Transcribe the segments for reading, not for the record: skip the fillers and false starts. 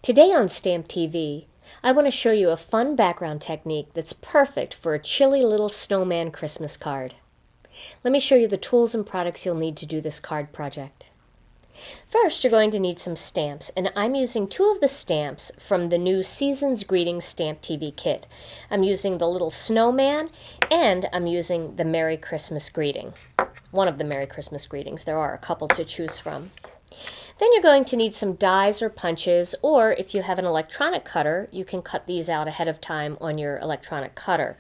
Today on StampTV, I want to show you a fun background technique that's perfect for a chilly little snowman Christmas card. Let me show you the tools and products you'll need to do this card project. First, you're going to need some stamps, and I'm using two of the stamps from the new Season's Greetings StampTV kit. I'm using the little snowman, and I'm using the Merry Christmas greeting. One of the Merry Christmas greetings. There are a couple to choose from. Then you're going to need some dies or punches, or if you have an electronic cutter, you can cut these out ahead of time on your electronic cutter.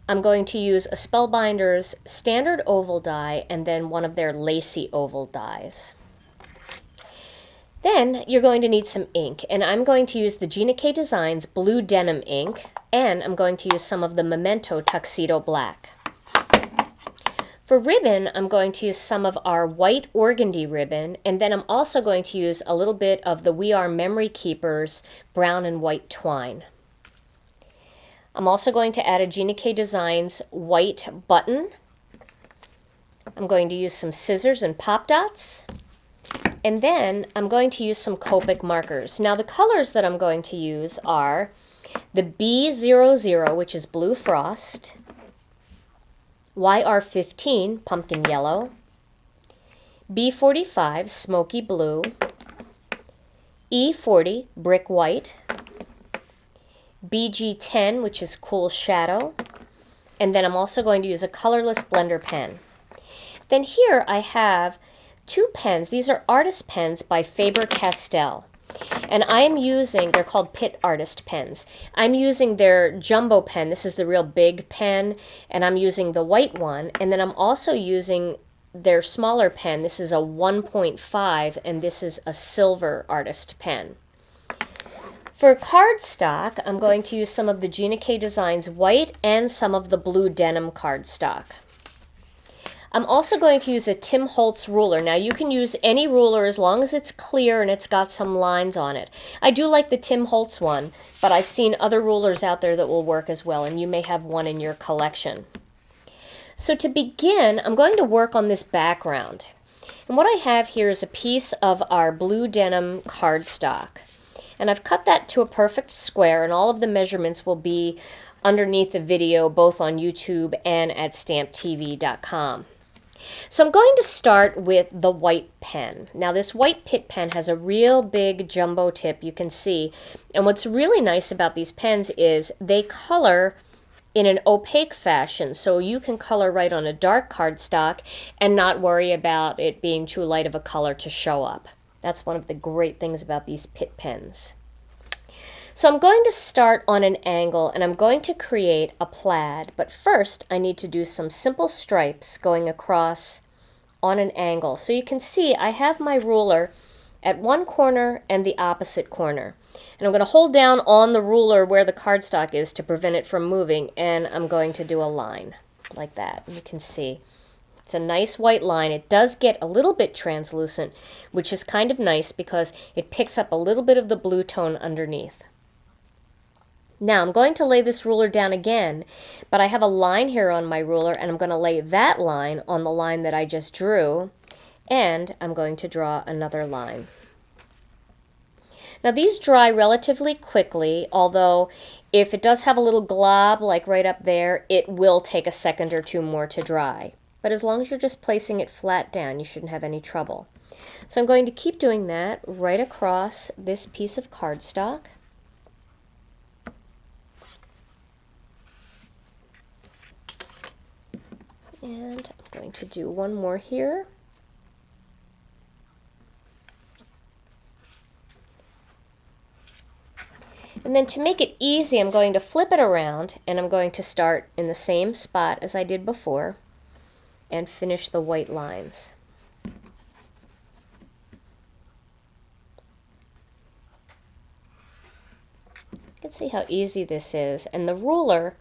I'm going to use a Spellbinders standard oval die and then one of their Lacy oval dies. Then you're going to need some ink, and I'm going to use the Gina Designs blue denim ink, and I'm going to use some of the Memento tuxedo black. For ribbon, I'm going to use some of our white Organdy ribbon, and then I'm also going to use a little bit of the We Are Memory Keepers brown and white twine. I'm also going to add a Gina Designs white button. I'm going to use some scissors and pop dots. And then I'm going to use some Copic markers. Now the colors that I'm going to use are the B00, which is Blue Frost, YR15, Pumpkin Yellow, B45, Smoky Blue, E40, Brick White, BG10, which is Cool Shadow, and then I'm also going to use a colorless blender pen. Then here I have two pens. These are artist pens by Faber-Castell. And I am using, they're called Pitt artist pens. I'm using their jumbo pen. This is the real big pen, and I'm using the white one. And then I'm also using their smaller pen. This is a 1.5, and this is a silver artist pen. For cardstock, I'm going to use some of the Gina Designs white and some of the blue denim cardstock. I'm also going to use a Tim Holtz ruler. Now you can use any ruler as long as it's clear and it's got some lines on it. I do like the Tim Holtz one, but I've seen other rulers out there that will work as well, and you may have one in your collection. So to begin, I'm going to work on this background. And what I have here is a piece of our blue denim cardstock. And I've cut that to a perfect square, and all of the measurements will be underneath the video both on YouTube and at StampTV.com. So I'm going to start with the white pen. Now this white Pitt pen has a real big jumbo tip, you can see. And what's really nice about these pens is they color in an opaque fashion, so you can color right on a dark cardstock and not worry about it being too light of a color to show up. That's one of the great things about these Pitt pens. So I'm going to start on an angle, and I'm going to create a plaid, but first I need to do some simple stripes going across on an angle. So you can see I have my ruler at one corner and the opposite corner. And I'm going to hold down on the ruler where the cardstock is to prevent it from moving, and I'm going to do a line like that. You can see it's a nice white line. It does get a little bit translucent, which is kind of nice because it picks up a little bit of the blue tone underneath. Now I'm going to lay this ruler down again, but I have a line here on my ruler, and I'm going to lay that line on the line that I just drew, and I'm going to draw another line. Now these dry relatively quickly, although if it does have a little glob like right up there, it will take a second or two more to dry. But as long as you're just placing it flat down, you shouldn't have any trouble. So I'm going to keep doing that right across this piece of cardstock. And I'm going to do one more here. And then to make it easy, I'm going to flip it around, and I'm going to start in the same spot as I did before and finish the white lines. You can see how easy this is, and the ruler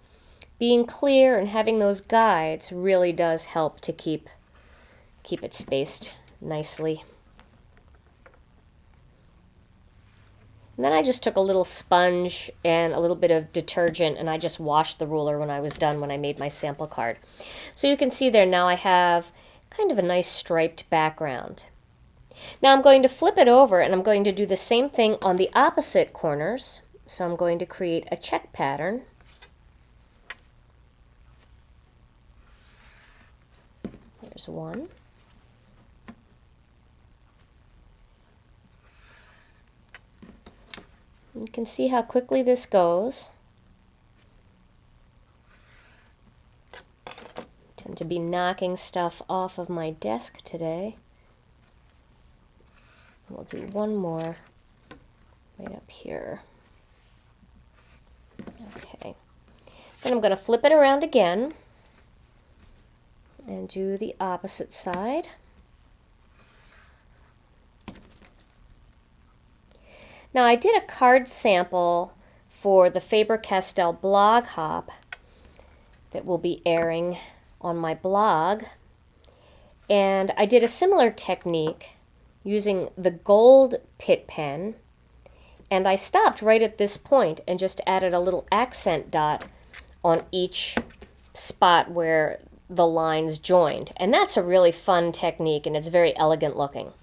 being clear and having those guides really does help to keep it spaced nicely. And then I just took a little sponge and a little bit of detergent, and I just washed the ruler when I was done when I made my sample card. So you can see there now I have kind of a nice striped background. Now I'm going to flip it over and I'm going to do the same thing on the opposite corners. So I'm going to create a check pattern. There's one. You can see how quickly this goes. I tend to be knocking stuff off of my desk today. We'll do one more right up here. Okay. Then I'm going to flip it around again and do the opposite side. Now I did a card sample for the Faber-Castell blog hop that will be airing on my blog, and I did a similar technique using the gold Pitt pen, and I stopped right at this point and just added a little accent dot on each spot where the lines joined, and that's a really fun technique and it's very elegant looking.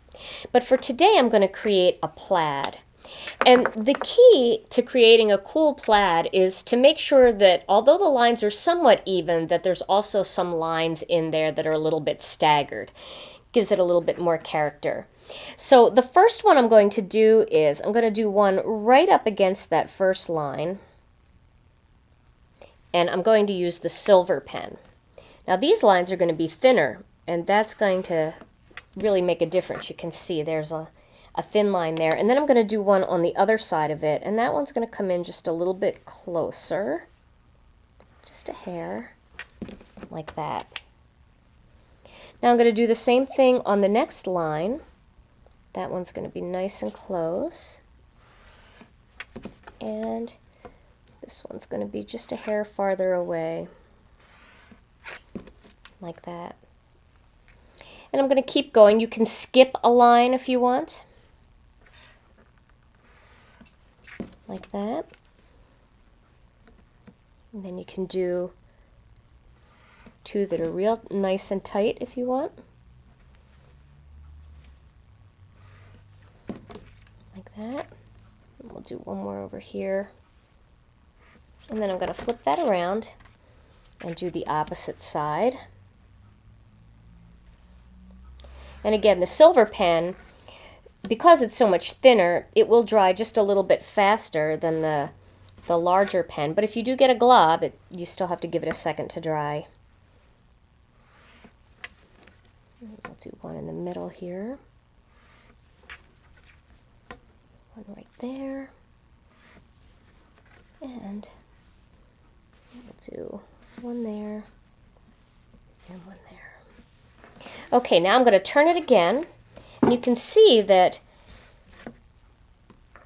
But for today I'm going to create a plaid. And the key to creating a cool plaid is to make sure that although the lines are somewhat even, that there's also some lines in there that are a little bit staggered. Gives it a little bit more character. So the first one I'm going to do is I'm going to do one right up against that first line, and I'm going to use the silver pen. Now these lines are going to be thinner, and that's going to really make a difference. You can see there's a thin line there, and then I'm going to do one on the other side of it, and that one's going to come in just a little bit closer, just a hair, like that. Now I'm going to do the same thing on the next line. That one's going to be nice and close, and this one's going to be just a hair farther away, like that. And I'm going to keep going. You can skip a line if you want, like that. And then you can do two that are real nice and tight if you want. Like that. And we'll do one more over here. And then I'm going to flip that around and do the opposite side. And again, the silver pen, because it's so much thinner, it will dry just a little bit faster than the larger pen. But if you do get a glob, you still have to give it a second to dry. We'll do one in the middle here. One right there. And we'll do one there and one there. Okay, now I'm going to turn it again, and you can see that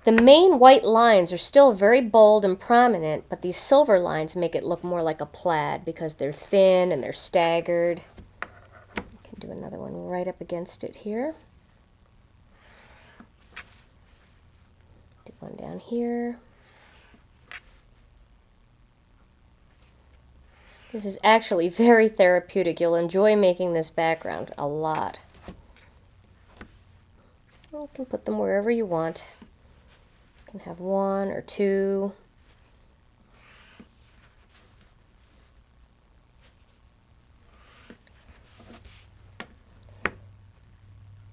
the main white lines are still very bold and prominent, but these silver lines make it look more like a plaid because they're thin and they're staggered. I can do another one right up against it here. Do one down here. This is actually very therapeutic. You'll enjoy making this background a lot. You can put them wherever you want. You can have one or two.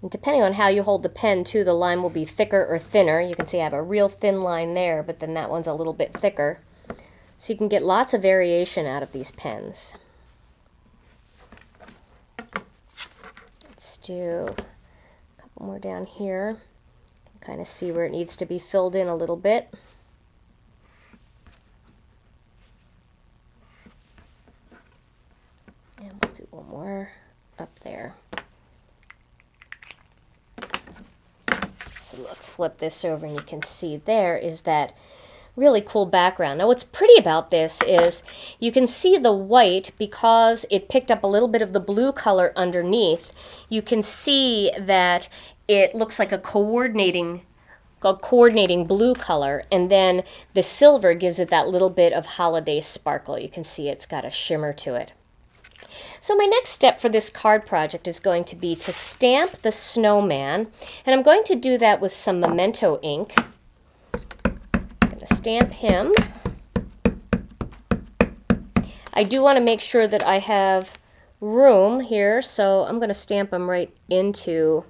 And depending on how you hold the pen too, the line will be thicker or thinner. You can see I have a real thin line there, but then that one's a little bit thicker. So you can get lots of variation out of these pens. Let's do a couple more down here. You can kind of see where it needs to be filled in a little bit. And we'll do one more up there. So let's flip this over, and you can see there is that really cool background. Now what's pretty about this is you can see the white, because it picked up a little bit of the blue color underneath. You can see that it looks like a coordinating blue color, and then the silver gives it that little bit of holiday sparkle. You can see it's got a shimmer to it. So my next step for this card project is going to be to stamp the snowman, and I'm going to do that with some Memento ink. I'm going to stamp him. I do want to make sure that I have room here, so I'm going to stamp him right into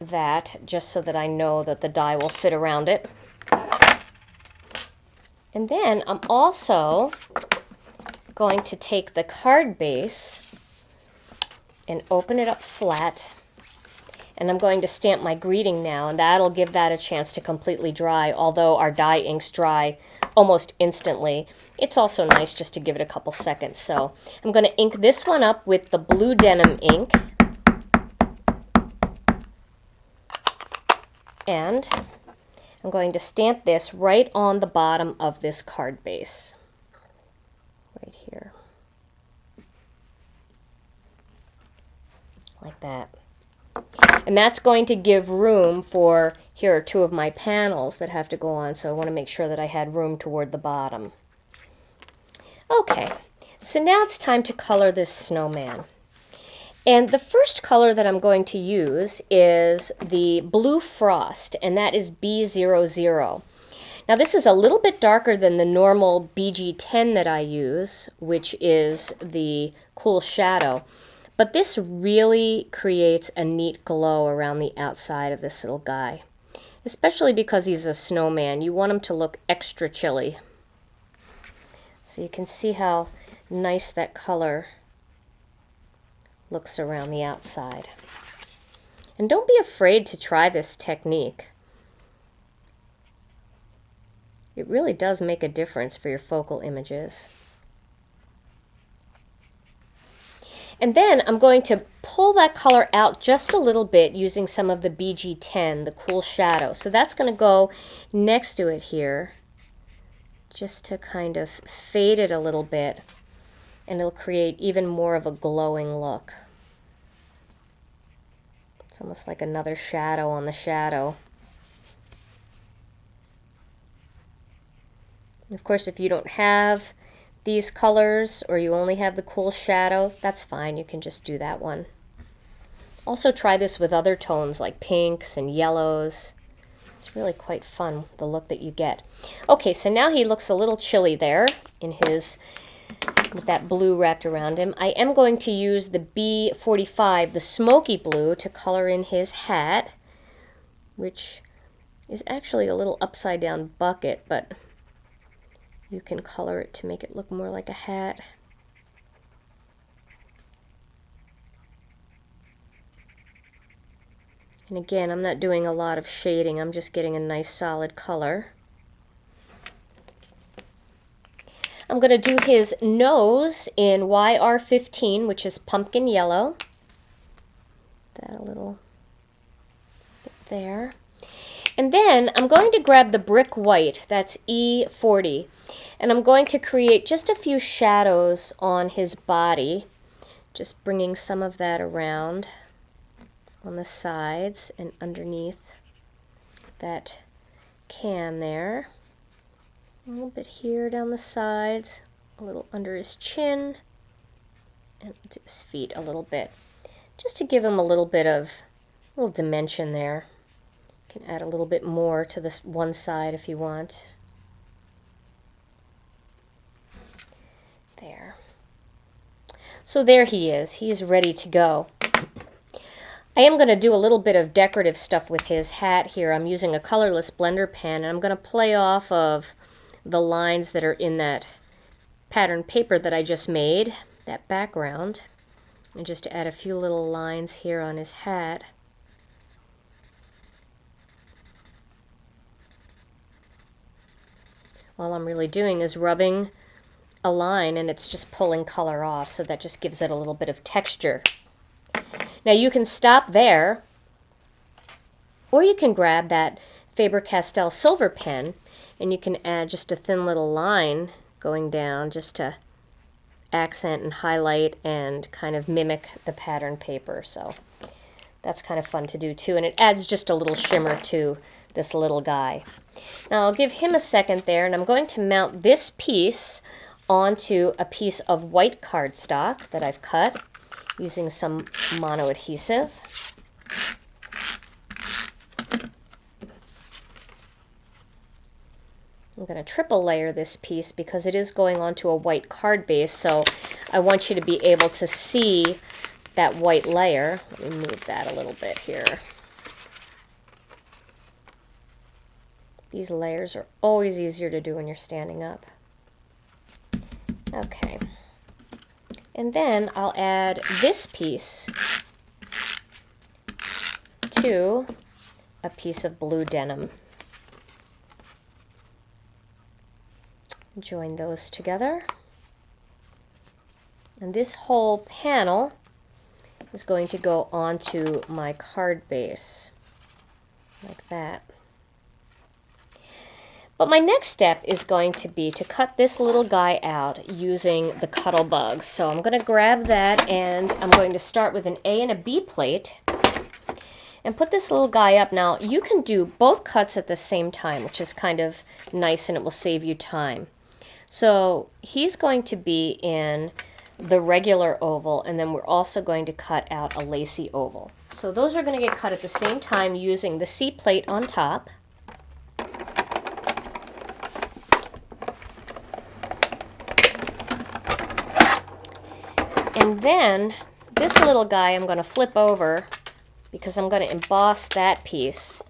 that, just so that I know that the die will fit around it. And then I'm also going to take the card base and open it up flat, and I'm going to stamp my greeting now, and that'll give that a chance to completely dry. Although our dye inks dry almost instantly, it's also nice just to give it a couple seconds. So I'm going to ink this one up with the blue denim ink, and I'm going to stamp this right on the bottom of this card base, right here, like that. And that's going to give room for, here are two of my panels that have to go on, so I want to make sure that I had room toward the bottom. Okay, so now it's time to color this snowman. And the first color that I'm going to use is the Blue Frost, and that is B00. Now this is a little bit darker than the normal BG10 that I use, which is the Cool Shadow. But this really creates a neat glow around the outside of this little guy. Especially because he's a snowman. You want him to look extra chilly. So you can see how nice that color looks around the outside. And don't be afraid to try this technique. It really does make a difference for your focal images. And then I'm going to pull that color out just a little bit using some of the BG10, the Cool Shadow. So that's going to go next to it here, just to kind of fade it a little bit, and it'll create even more of a glowing look. It's almost like another shadow on the shadow. And of course, if you don't have these colors, or you only have the Cool Shadow, that's fine. You can just do that one. Also try this with other tones like pinks and yellows. It's really quite fun, the look that you get. Okay, so now he looks a little chilly there in his, with that blue wrapped around him. I am going to use the B45, the smoky blue, to color in his hat, which is actually a little upside down bucket, but you can color it to make it look more like a hat. And again, I'm not doing a lot of shading, I'm just getting a nice solid color. I'm going to do his nose in YR15, which is pumpkin yellow. That a little bit there. And then I'm going to grab the brick white, that's E40, and I'm going to create just a few shadows on his body, just bringing some of that around on the sides and underneath that can there. A little bit here down the sides, a little under his chin, and to his feet a little bit, just to give him a little bit of dimension there. You can add a little bit more to this one side if you want. There. So there he is. He's ready to go. I am going to do a little bit of decorative stuff with his hat here. I'm using a colorless blender pen, and I'm going to play off of the lines that are in that pattern paper that I just made, that background, and just to add a few little lines here on his hat. All I'm really doing is rubbing a line, and it's just pulling color off, so that just gives it a little bit of texture. Now you can stop there, or you can grab that Faber-Castell silver pen, and you can add just a thin little line going down just to accent and highlight and kind of mimic the pattern paper. So that's kind of fun to do too, and it adds just a little shimmer to this little guy. Now I'll give him a second there, and I'm going to mount this piece onto a piece of white cardstock that I've cut using some mono adhesive. I'm going to triple layer this piece because it is going onto a white card base, so I want you to be able to see that white layer. Let me move that a little bit here. These layers are always easier to do when you're standing up. Okay. And then I'll add this piece to a piece of blue denim. Join those together. And this whole panel is going to go onto my card base, like that. But my next step is going to be to cut this little guy out using the Cuttle Bugs. So I'm going to grab that, and I'm going to start with an A and a B plate and put this little guy up. Now, you can do both cuts at the same time, which is kind of nice, and it will save you time. So he's going to be in the regular oval, and then we're also going to cut out a Lacy oval. So those are going to get cut at the same time using the C plate on top. And then this little guy I'm going to flip over because I'm going to emboss that piece.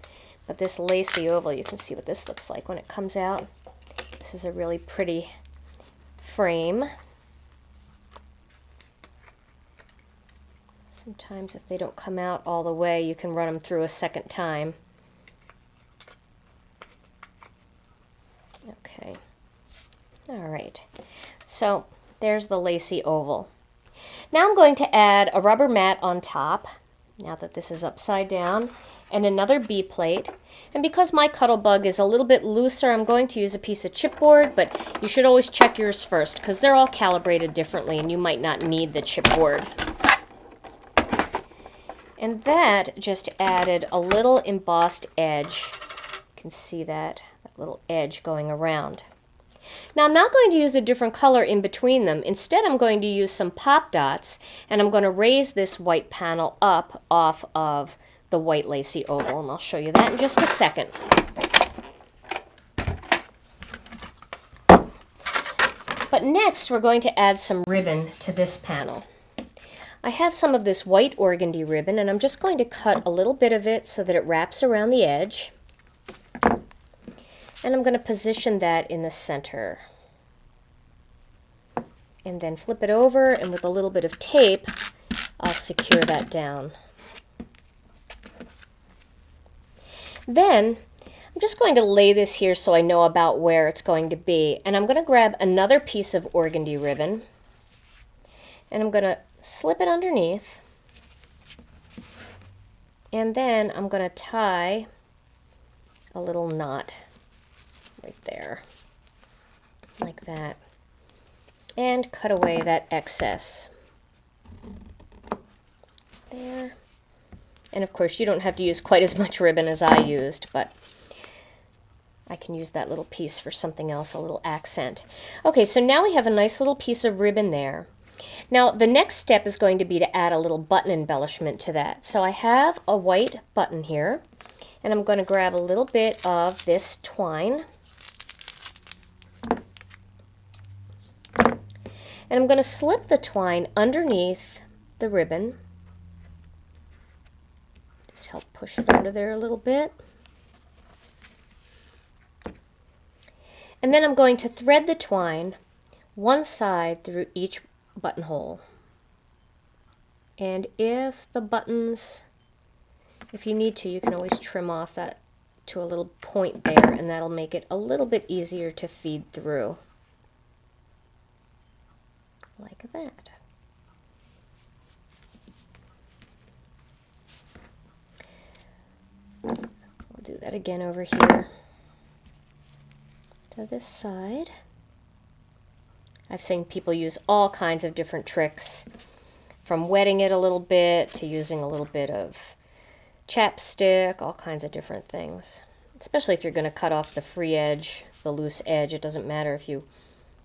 But this Lacy oval, you can see what this looks like when it comes out. This is a really pretty frame. Sometimes if they don't come out all the way, you can run them through a second time. Okay. All right. So there's the Lacy oval. Now I'm going to add a rubber mat on top, now that this is upside down, and another B plate. And because my Cuttle Bug is a little bit looser, I'm going to use a piece of chipboard, but you should always check yours first because they're all calibrated differently and you might not need the chipboard. And that just added a little embossed edge. You can see that little edge going around. Now I'm not going to use a different color in between them. Instead, I'm going to use some pop dots, and I'm going to raise this white panel up off of the white Lacy oval, and I'll show you that in just a second. But next, we're going to add some ribbon to this panel. I have some of this white organdy ribbon, and I'm just going to cut a little bit of it so that it wraps around the edge. And I'm going to position that in the center. And then flip it over, and with a little bit of tape, I'll secure that down. Then, I'm just going to lay this here so I know about where it's going to be. And I'm going to grab another piece of organdy ribbon, and I'm going to slip it underneath. And then I'm going to tie a little knot right there, like that, and cut away that excess there. And of course you don't have to use quite as much ribbon as I used, but I can use that little piece for something else, a little accent. Okay, so now we have a nice little piece of ribbon there. Now the next step is going to be to add a little button embellishment to that. So I have a white button here, and I'm going to grab a little bit of this twine, and I'm going to slip the twine underneath the ribbon. Just help push it under there a little bit. And then I'm going to thread the twine one side through each buttonhole. And if the buttons, if you need to, you can always trim off that to a little point there, and that'll make it a little bit easier to feed through. Like that. We'll do that again over here to this side. I've seen people use all kinds of different tricks, from wetting it a little bit to using a little bit of chapstick, all kinds of different things. Especially if you're going to cut off the free edge, the loose edge. It doesn't matter if you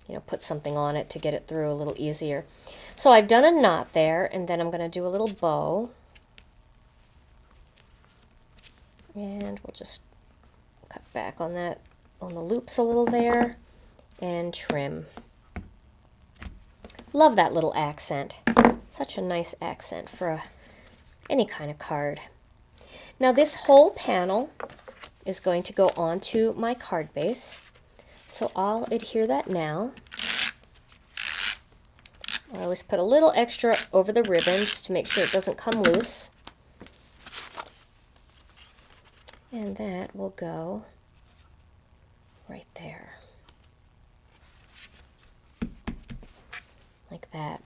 you know, put something on it to get it through a little easier. So I've done a knot there, and then I'm going to do a little bow. And we'll just cut back on that, on the loops a little there, and trim. Love that little accent. Such a nice accent for any kind of card. Now this whole panel is going to go onto my card base. So I'll adhere that now. I always put a little extra over the ribbon just to make sure it doesn't come loose. And that will go right there. Like that.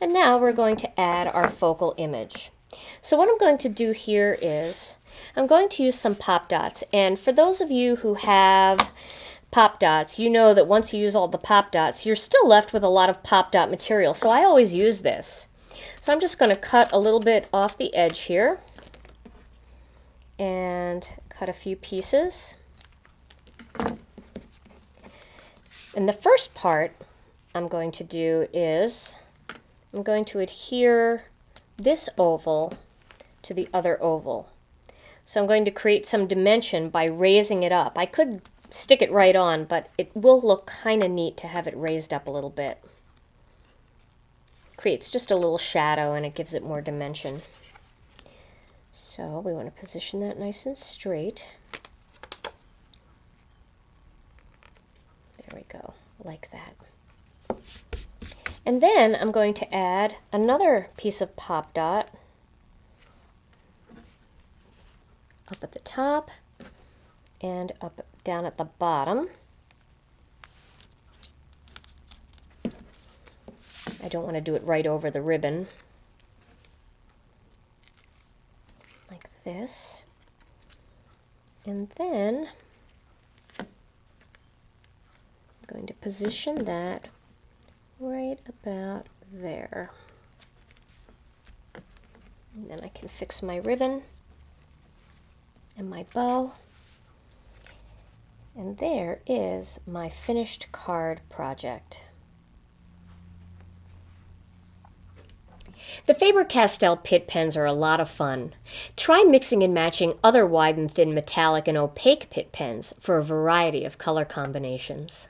And now we're going to add our focal image. So what I'm going to do here is I'm going to use some pop dots. And for those of you who have pop dots, you know that once you use all the pop dots, you're still left with a lot of pop dot material. So I always use this. So I'm just going to cut a little bit off the edge here and cut a few pieces. And the first part I'm going to do is I'm going to adhere this oval to the other oval. So I'm going to create some dimension by raising it up. I could stick it right on, but it will look kind of neat to have it raised up a little bit. Creates just a little shadow and it gives it more dimension. So we want to position that nice and straight. There we go, like that. And then I'm going to add another piece of pop dot up at the top and up down at the bottom. I don't want to do it right over the ribbon. Like this. And then I'm going to position that right about there. And then I can fix my ribbon and my bow. And there is my finished card project. The Faber-Castell Pitt pens are a lot of fun. Try mixing and matching other wide and thin metallic and opaque Pitt pens for a variety of color combinations.